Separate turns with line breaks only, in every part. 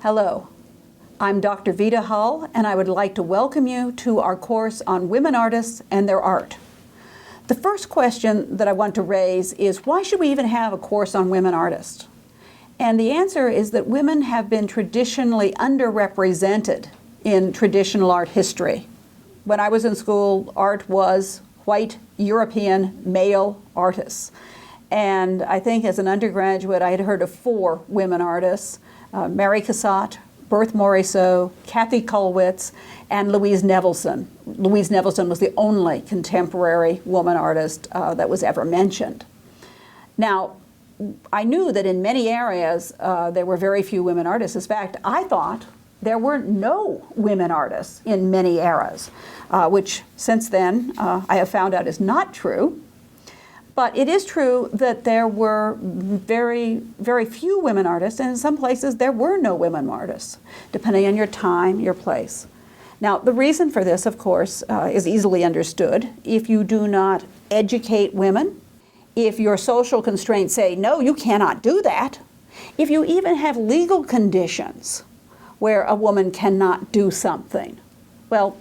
Hello, I'm Dr. Vida Hull, and I would like to welcome you to our course on women artists and their art. The first question that I want to raise is, why should we even have a course on women artists? And the answer is that women have been traditionally underrepresented in traditional art history. When I was in school, art was white, European, male artists. And I think as an undergraduate, I had heard of 4 women artists, Mary Cassatt, Berthe Morisot, Kathy Kollwitz, and Louise Nevelson. Louise Nevelson was the only contemporary woman artist that was ever mentioned. Now, I knew that in many areas there were very few women artists. In fact, I thought there were no women artists in many eras, which since then I have found out is not true. But it is true that there were very, very few women artists, and in some places there were no women artists, depending on your time, your place. Now, the reason for this, of course, is easily understood. If you do not educate women, if your social constraints say, no, you cannot do that, if you even have legal conditions where a woman cannot do something, well,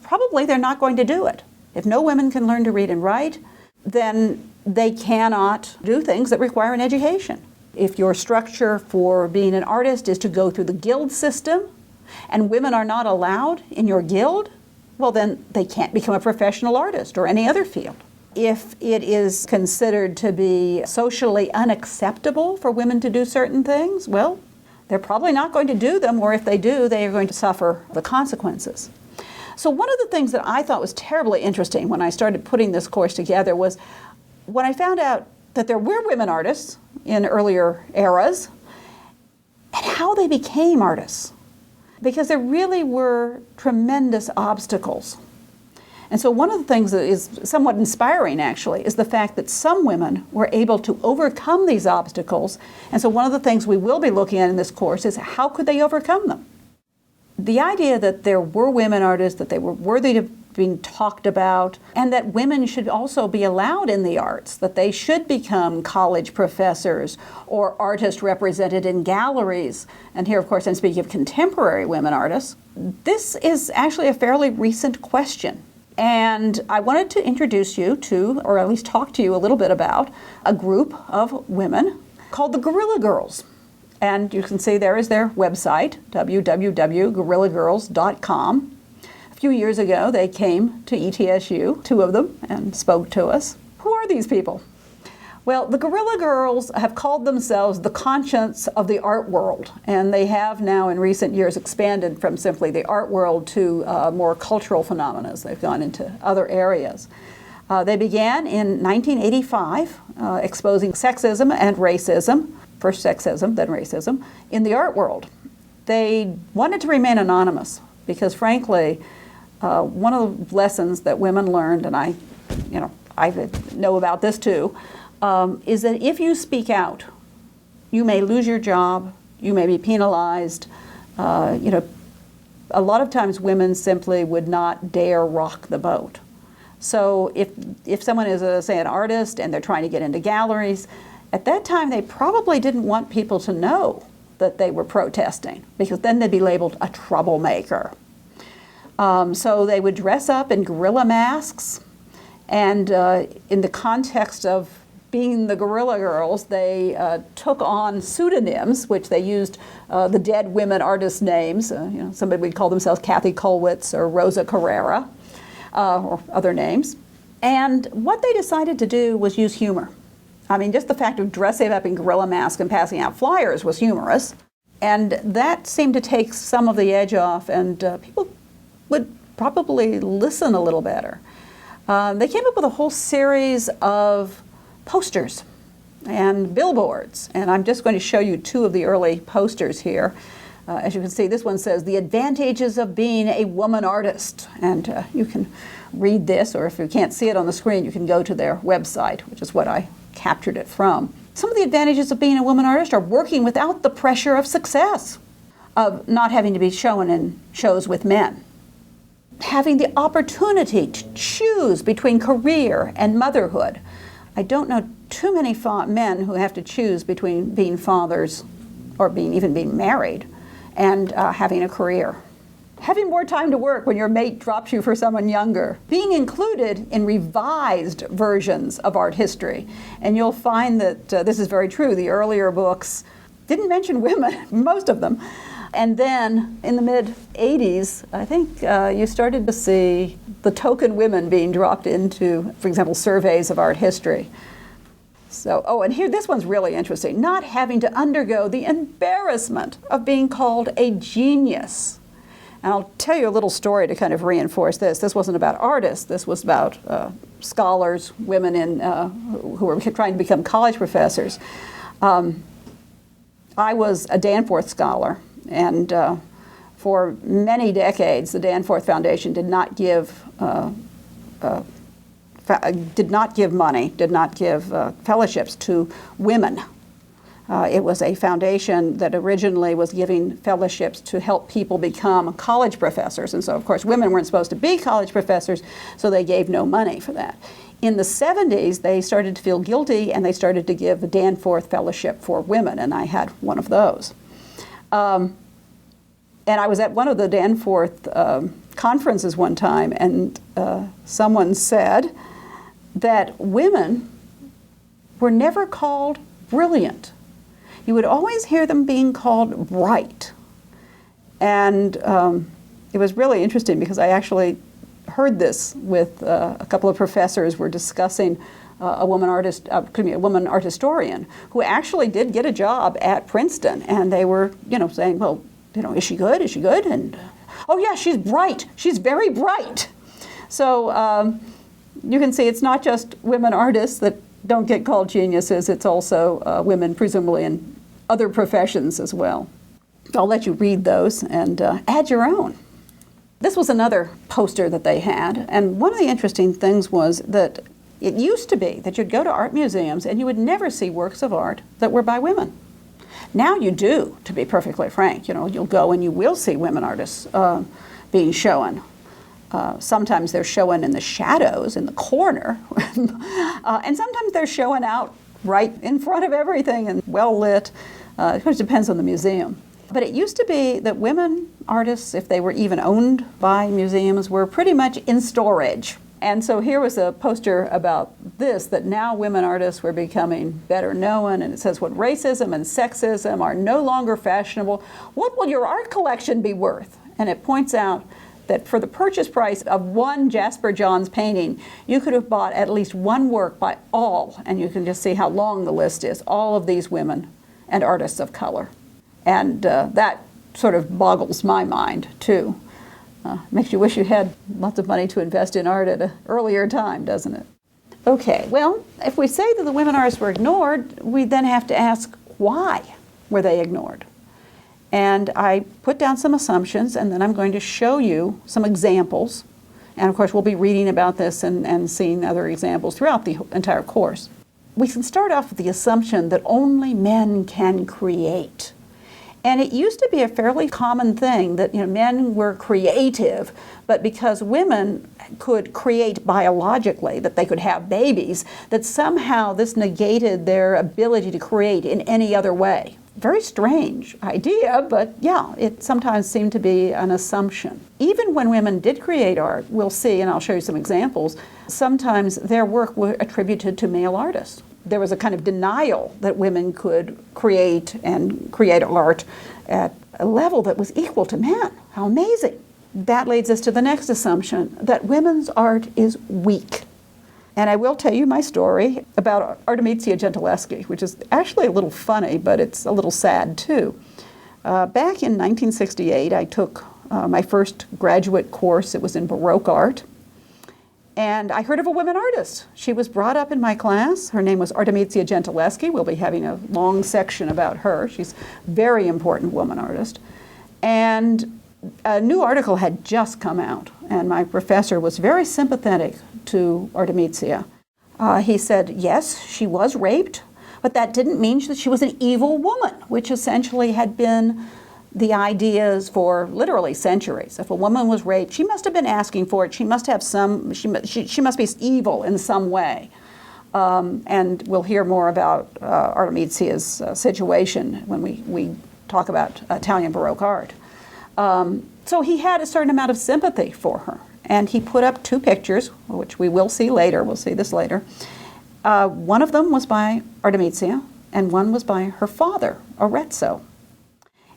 probably they're not going to do it. If no women can learn to read and write, then they cannot do things that require an education. If your structure for being an artist is to go through the guild system, and women are not allowed in your guild, well then they can't become a professional artist or any other field. If it is considered to be socially unacceptable for women to do certain things, well, they're probably not going to do them, or if they do, they are going to suffer the consequences. So one of the things that I thought was terribly interesting when I started putting this course together was when I found out that there were women artists in earlier eras and how they became artists, because there really were tremendous obstacles. And so one of the things that is somewhat inspiring, actually, is the fact that some women were able to overcome these obstacles. And so one of the things we will be looking at in this course is how could they overcome them? The idea that there were women artists, that they were worthy of being talked about, and that women should also be allowed in the arts, that they should become college professors or artists represented in galleries. And here, of course, I'm speaking of contemporary women artists. This is actually a fairly recent question. And I wanted to introduce you to, or at least talk to you a little bit about, a group of women called the Guerrilla Girls. And you can see there is their website, www.guerrillagirls.com. A few years ago, they came to ETSU, 2 of them, and spoke to us. Who are these people? Well, the Guerrilla Girls have called themselves the conscience of the art world, and they have now in recent years expanded from simply the art world to more cultural phenomena. They've gone into other areas. They began in 1985, exposing sexism and racism, first sexism, then racism, in the art world. They wanted to remain anonymous because, frankly, one of the lessons that women learned, and I know about this too, is that if you speak out, you may lose your job, you may be penalized. A lot of times women simply would not dare rock the boat. So if someone is, say, an artist and they're trying to get into galleries, at that time they probably didn't want people to know that they were protesting, because then they'd be labeled a troublemaker. So they would dress up in gorilla masks, and in the context of being the Guerrilla Girls, they took on pseudonyms, which they used the dead women artists' names. Somebody would call themselves Kathy Kollwitz or Rosa Carrera, or other names. And what they decided to do was use humor. I mean, just the fact of dressing up in gorilla masks and passing out flyers was humorous. And that seemed to take some of the edge off, and people would probably listen a little better. They came up with a whole series of posters and billboards, and I'm just going to show you 2 of the early posters here. As you can see, this one says, "The advantages of being a woman artist." And you can read this, or if you can't see it on the screen, you can go to their website, which is what I captured it from. Some of the advantages of being a woman artist are working without the pressure of success, of not having to be shown in shows with men, having the opportunity to choose between career and motherhood. I don't know too many men who have to choose between being fathers or even being married and having a career. Having more time to work when your mate drops you for someone younger. Being included in revised versions of art history. And you'll find that this is very true. The earlier books didn't mention women, most of them. And then in the mid-'80s, I think you started to see the token women being dropped into, for example, surveys of art history. So, oh, and here, this one's really interesting. Not having to undergo the embarrassment of being called a genius. And I'll tell you a little story to kind of reinforce this. This wasn't about artists. This was about scholars, women who were trying to become college professors. I was a Danforth scholar, and for many decades, the Danforth Foundation did not give money, did not give fellowships to women. It was a foundation that originally was giving fellowships to help people become college professors. And so, of course, women weren't supposed to be college professors, so they gave no money for that. In the 70s, they started to feel guilty, and they started to give a Danforth Fellowship for women, and I had one of those. And I was at one of the Danforth conferences one time, and someone said that women were never called brilliant. You would always hear them being called bright. And it was really interesting because I actually heard this with a couple of professors were discussing a woman art historian who actually did get a job at Princeton, and they were, saying, well, is she good? Is she good? And oh yeah, she's bright. She's very bright. So you can see it's not just women artists that don't get called geniuses. It's also women, presumably in other professions as well. I'll let you read those and add your own. This was another poster that they had, and one of the interesting things was that it used to be that you'd go to art museums and you would never see works of art that were by women. Now you do, to be perfectly frank. You'll go and you will see women artists being shown. Sometimes they're shown in the shadows, in the corner, and sometimes they're shown out right in front of everything and well lit. It just depends on the museum. But it used to be that women artists, if they were even owned by museums, were pretty much in storage. And so here was a poster about this, that now women artists were becoming better known, and it says, what racism and sexism are no longer fashionable, what will your art collection be worth? And it points out that for the purchase price of one Jasper Johns painting, you could have bought at least one work by all, and you can just see how long the list is, all of these women and artists of color. And that sort of boggles my mind, too. Makes you wish you had lots of money to invest in art at an earlier time, doesn't it? Okay, well, if we say that the women artists were ignored, we then have to ask, why were they ignored? And I put down some assumptions, and then I'm going to show you some examples. And of course, we'll be reading about this and seeing other examples throughout the entire course. We can start off with the assumption that only men can create. And it used to be a fairly common thing that men were creative, but because women could create biologically, that they could have babies, that somehow this negated their ability to create in any other way. Very strange idea, but yeah, it sometimes seemed to be an assumption. Even when women did create art, we'll see, and I'll show you some examples, sometimes their work were attributed to male artists. There was a kind of denial that women could create art at a level that was equal to men. How amazing. That leads us to the next assumption, that women's art is weak. And I will tell you my story about Artemisia Gentileschi, which is actually a little funny, but it's a little sad too. Back in 1968, I took my first graduate course. It was in Baroque art. And I heard of a woman artist. She was brought up in my class. Her name was Artemisia Gentileschi. We'll be having a long section about her. She's a very important woman artist. And a new article had just come out, and my professor was very sympathetic to Artemisia. He said, yes, she was raped, but that didn't mean that she was an evil woman, which essentially had been the ideas for literally centuries. If a woman was raped, she must have been asking for it. She must have she must be evil in some way. And we'll hear more about Artemisia's situation when we talk about Italian Baroque art. So he had a certain amount of sympathy for her. And he put up 2 pictures, which we will see later. We'll see this later. One of them was by Artemisia, and one was by her father, Arezzo.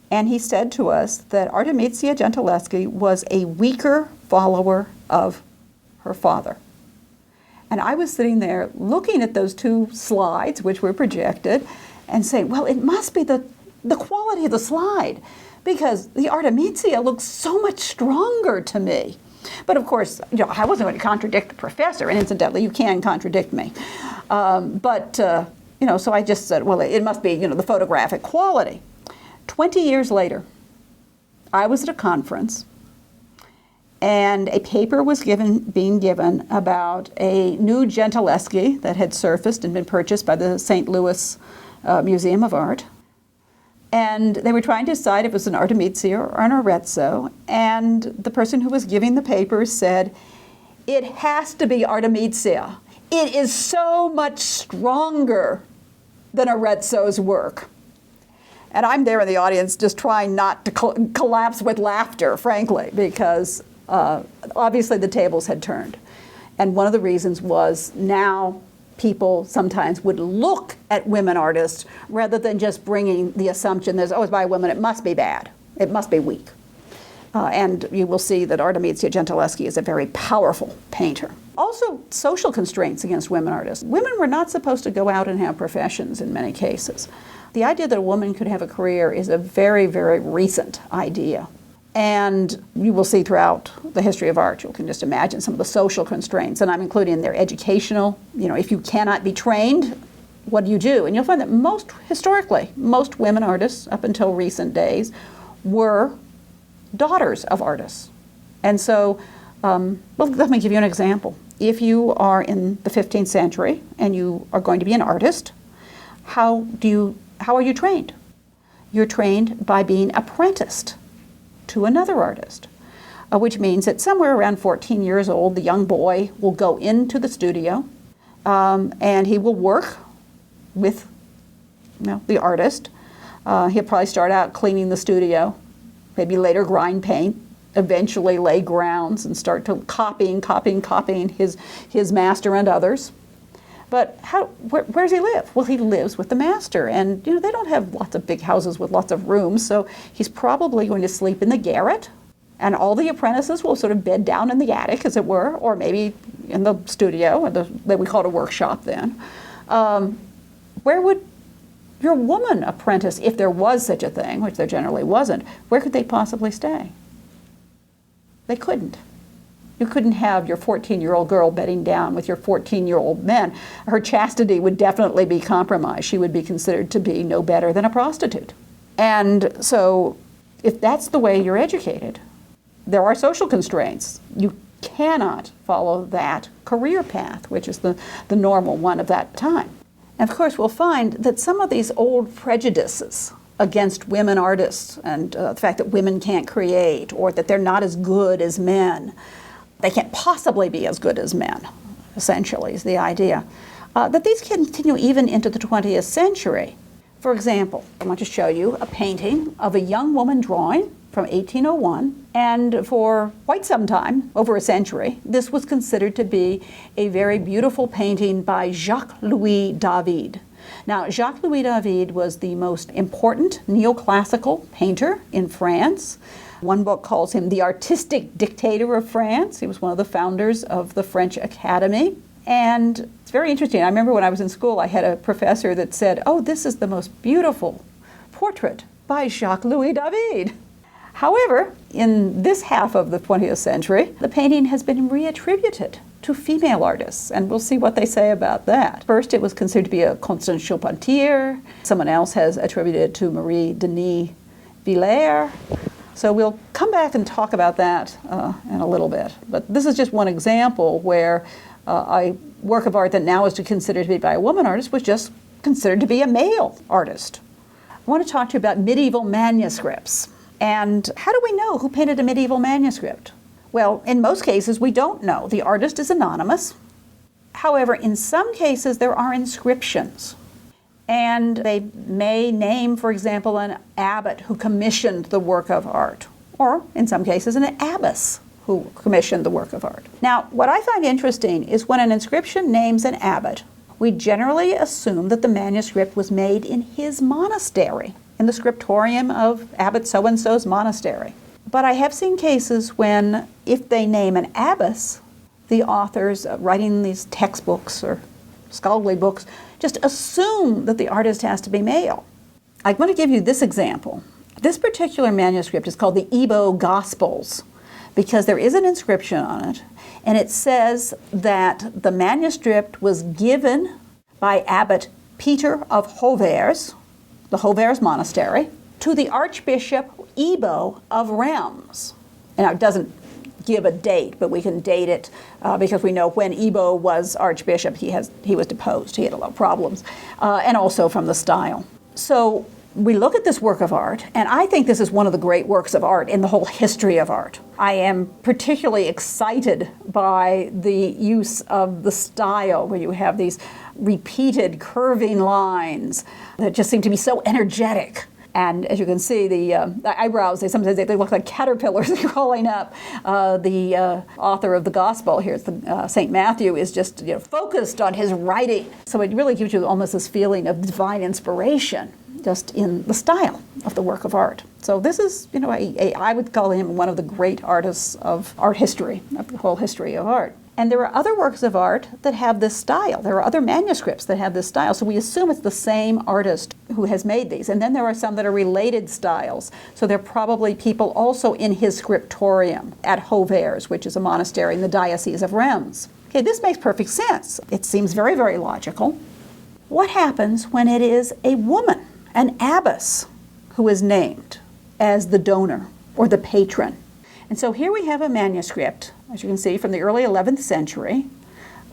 And he said to us that Artemisia Gentileschi was a weaker follower of her father. And I was sitting there looking at those 2 slides, which were projected, and saying, well, it must be the quality of the slide, because the Artemisia looks so much stronger to me. But of course, I wasn't going to contradict the professor, and incidentally, you can contradict me. So I just said, well, it must be, the photographic quality. 20 years later, I was at a conference, and a paper was being given about a new Gentileschi that had surfaced and been purchased by the St. Louis Museum of Art. And they were trying to decide if it was an Artemisia or an Arezzo, and the person who was giving the paper said, it has to be Artemisia. It is so much stronger than Arezzo's work. And I'm there in the audience just trying not to collapse with laughter, frankly, because obviously the tables had turned. And one of the reasons was now people sometimes would look at women artists rather than just bringing the assumption there's, oh, it's by a woman, it must be bad, it must be weak. And you will see that Artemisia Gentileschi is a very powerful painter. Also, social constraints against women artists. Women were not supposed to go out and have professions in many cases. The idea that a woman could have a career is a very, very recent idea. And you will see throughout the history of art, you can just imagine some of the social constraints, and I'm including their educational. If you cannot be trained, what do you do? And you'll find that historically, most women artists up until recent days were daughters of artists. And so, let me give you an example. If you are in the 15th century and you are going to be an artist, how are you trained? You're trained by being apprenticed to another artist, which means that somewhere around 14 years old, the young boy will go into the studio and he will work with the artist. He'll probably start out cleaning the studio, maybe later grind paint, eventually lay grounds and start to copying his master and others. But where does he live? Well, he lives with the master, and they don't have lots of big houses with lots of rooms, so he's probably going to sleep in the garret, and all the apprentices will sort of bed down in the attic, as it were, or maybe in the studio, that we called a workshop then. Where would your woman apprentice, if there was such a thing, which there generally wasn't, where could they possibly stay? They couldn't. You couldn't have your 14-year-old girl bedding down with your 14-year-old men. Her chastity would definitely be compromised. She would be considered to be no better than a prostitute. And so if that's the way you're educated, there are social constraints. You cannot follow that career path, which is the normal one of that time. And of course, we'll find that some of these old prejudices against women artists and the fact that women can't create or that they're not as good as men, they can't possibly be as good as men, essentially, is the idea. That these continue even into the 20th century. For example, I want to show you a painting of a young woman drawing from 1801, and for quite some time, over a century, this was considered to be a very beautiful painting by Jacques-Louis David. Now, Jacques-Louis David was the most important neoclassical painter in France. One book calls him the artistic dictator of France. He was one of the founders of the French Academy. And it's very interesting. I remember when I was in school, I had a professor that said, oh, this is the most beautiful portrait by Jacques-Louis David. However, in this half of the 20th century, the painting has been reattributed to female artists, and we'll see what they say about that. First, it was considered to be a Constance Charpentier. Someone else has attributed it to Marie Denis Villers. So we'll come back and talk about that in a little bit. But this is just one example where a work of art that now is considered to be by a woman artist was just considered to be a male artist. I want to talk to you about medieval manuscripts. And how do we know who painted a medieval manuscript? Well, in most cases, we don't know. The artist is anonymous. However, in some cases, there are inscriptions. And they may name, for example, an abbot who commissioned the work of art, or in some cases an abbess who commissioned the work of art. Now, what I find interesting is when an inscription names an abbot, we generally assume that the manuscript was made in his monastery, in the scriptorium of Abbot so-and-so's monastery. But I have seen cases when, if they name an abbess, the authors writing these textbooks or scholarly books just assume that the artist has to be male. I want to give you this example. This particular manuscript is called the Hitda Gospels because there is an inscription on it, and it says that the manuscript was given by Abbot Peter of Hovers, the Hovers Monastery, to the Archbishop Ibo of Reims. Now, it doesn't give a date, but we can date it because we know when Ibo was archbishop, he was deposed. He had a lot of problems, and also from the style. So we look at this work of art, and I think this is one of the great works of art in the whole history of art. I am particularly excited by the use of the style, where you have these repeated curving lines that just seem to be so energetic. And as you can see, the eyebrows, sometimes they look like caterpillars crawling up. The author of the gospel here, St. Matthew, is just focused on his writing. So it really gives you almost this feeling of divine inspiration just in the style of the work of art. So this is, I would call him one of the great artists of art history, of the whole history of art. And there are other works of art that have this style. There are other manuscripts that have this style. So we assume it's the same artist who has made these. And then there are some that are related styles. So they're probably people also in his scriptorium at Hovers, which is a monastery in the Diocese of Reims. Okay, this makes perfect sense. It seems very, very logical. What happens when it is a woman, an abbess, who is named as the donor or the patron? And so here we have a manuscript, as you can see, from the early 11th century.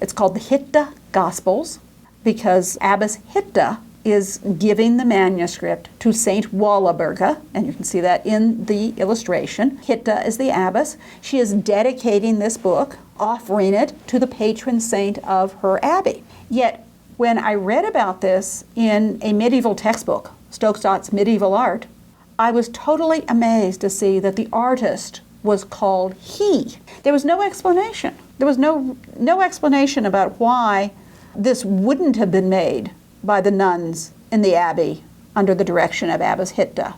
It's called the Hitda Gospels because Abbess Hitda is giving the manuscript to Saint Walburga, and you can see that in the illustration. Hitda is the abbess. She is dedicating this book, offering it to the patron saint of her abbey. Yet, when I read about this in a medieval textbook, Stokesat's Medieval Art, I was totally amazed to see that the artist was called he. There was no explanation. There was no explanation about why this wouldn't have been made by the nuns in the abbey under the direction of Abbess Hitda.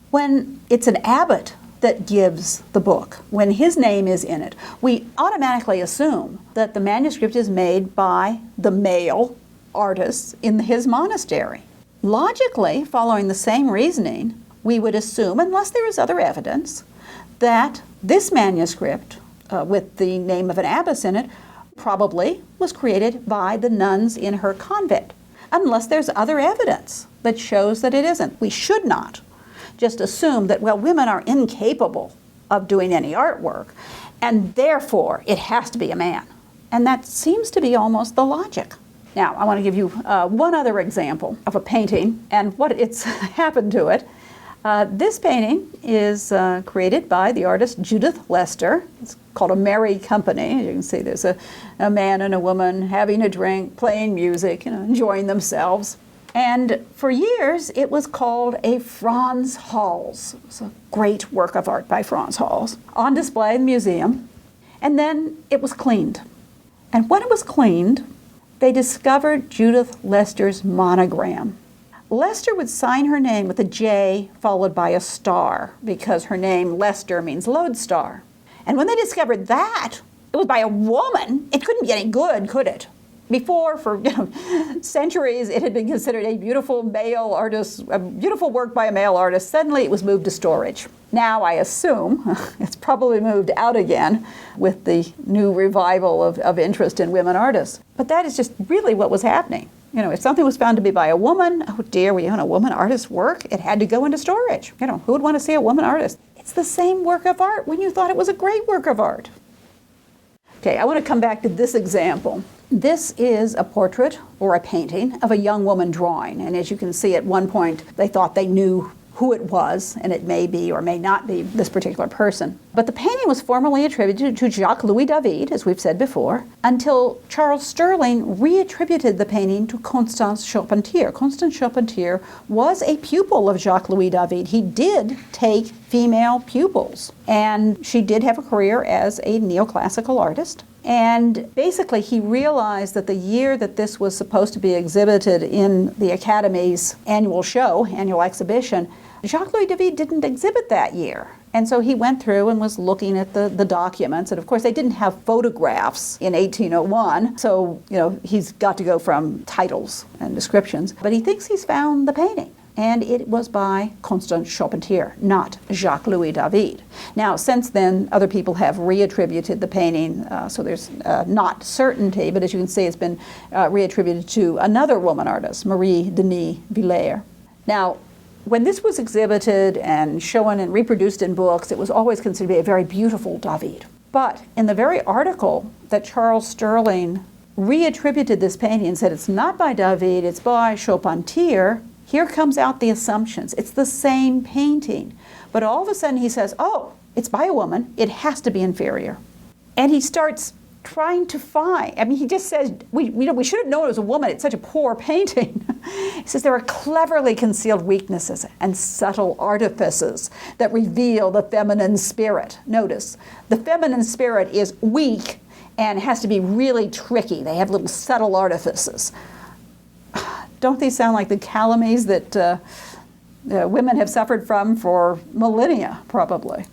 When it's an abbot that gives the book, when his name is in it, we automatically assume that the manuscript is made by the male artists in his monastery. Logically, following the same reasoning, we would assume, unless there is other evidence, that this manuscript, with the name of an abbess in it, probably was created by the nuns in her convent, unless there's other evidence that shows that it isn't. We should not just assume that, well, women are incapable of doing any artwork, and therefore it has to be a man. And that seems to be almost the logic. Now, I want to give you one other example of a painting and what it's happened to it. This painting is created by the artist Judith Leyster. It's called A Merry Company. You can see there's a man and a woman having a drink, playing music, enjoying themselves. And for years, it was called a Frans Hals. It's a great work of art by Frans Hals, on display in the museum. And then it was cleaned. And when it was cleaned, they discovered Judith Leyster's monogram. Leyster would sign her name with a J followed by a star because her name, Leyster, means lodestar. And when they discovered that it was by a woman, it couldn't be any good, could it? Before, for centuries, it had been considered a beautiful male artist, a beautiful work by a male artist. Suddenly it was moved to storage. Now I assume it's probably moved out again with the new revival of interest in women artists. But that is just really what was happening. If something was found to be by a woman, oh dear, we own a woman artist's work, it had to go into storage. Who would want to see a woman artist? It's the same work of art when you thought it was a great work of art. Okay, I want to come back to this example. This is a portrait or a painting of a young woman drawing. And as you can see, at one point, they thought they knew who it was, and it may be or may not be this particular person. But the painting was formerly attributed to Jacques-Louis David, as we've said before, until Charles Sterling reattributed the painting to Constance Charpentier. Constance Charpentier was a pupil of Jacques-Louis David. He did take female pupils, and she did have a career as a neoclassical artist. And basically, he realized that the year that this was supposed to be exhibited in the Academy's annual show, annual exhibition, Jacques-Louis David didn't exhibit that year. And so he went through and was looking at the documents. And of course, they didn't have photographs in 1801. So, he's got to go from titles and descriptions. But he thinks he's found the painting. And it was by Constance Charpentier, not Jacques-Louis David. Now, since then, other people have reattributed the painting, so there's not certainty, but as you can see, it's been reattributed to another woman artist, Marie Denis Villers. Now, when this was exhibited and shown and reproduced in books, it was always considered to be a very beautiful David. But in the very article that Charles Sterling reattributed this painting and said it's not by David, it's by Charpentier, here comes out the assumptions. It's the same painting. But all of a sudden he says, oh, it's by a woman. It has to be inferior. And he starts trying to find, he just says, we should have known it was a woman. It's such a poor painting. He says there are cleverly concealed weaknesses and subtle artifices that reveal the feminine spirit. Notice, the feminine spirit is weak and has to be really tricky. They have little subtle artifices. Don't these sound like the calumnies that women have suffered from for millennia, probably?